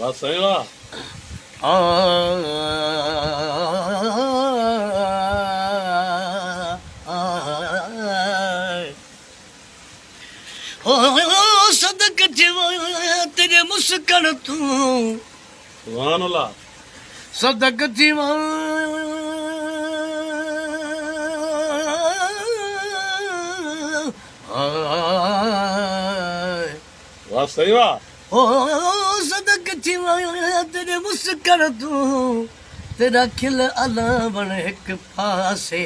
ਵਾਹ ਸਹੀ ਵਾਹ सदक जीवा तेरे मुस्कान तू ਸੁਭਾਨ ਅੱਲਾਹ सदक जीवा ਵਾਹ ਸਹੀ ਵਾਹ सदक जीवा तेरे मुस्कान तू तेरा खिल अला बन एक पासे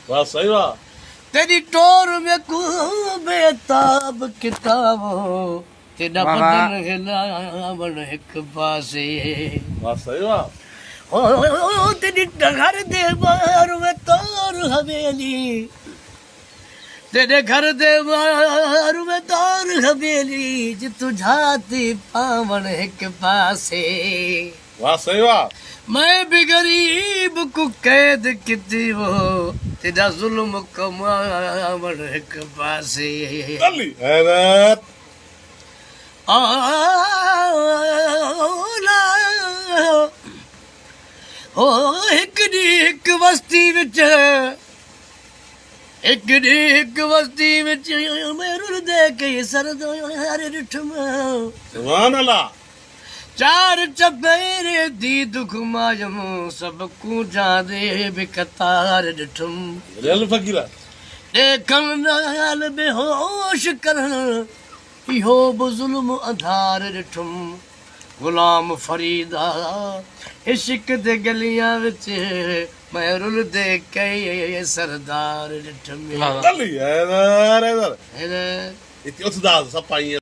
ਵਾਹ ਸਹੀ ਵਾਹ तेरी टोर में को बेताब किताबो तेरा बदन हिला बन एक पासे ਵਾਹ ਸਹੀ ਵਾਹ ओ तेरी घर दे बाहर में तोर हवेली तेरे घर दे बाहर में तोर हवेली जितु जाती पावन एक पासे ਵਾਹ ਸਹੀ ਵਾਹ मैं भी गरीब को कैद किती वो तेरा जुल्म कमावन एक पासे ਅੱਲੀ ਹੈਰਤ ओ एक दी एक बस्ती विच एक दी एक बस्ती विच मेरू दे के सरदार रिठम ਸੁਭਾਨ ਅੱਲਾਹ चार चपेरे दी दुख माजम सबको जादे बिकतार डिठम ਦਿਲ ਫਕੀਰਾ देखन नाल बेहोश करन इहो बुजुल्म आधार डिठम गुलाम फरीदा इश्क दे गलियां विच मैं रुल दे के सरदार डिठम ਅੱਲੀ ਹੈਦਰ ਇਹਦੇ ਇੱਥੇ ਉਸ ਦਾ ਸਭ ਪਾਈਆਂ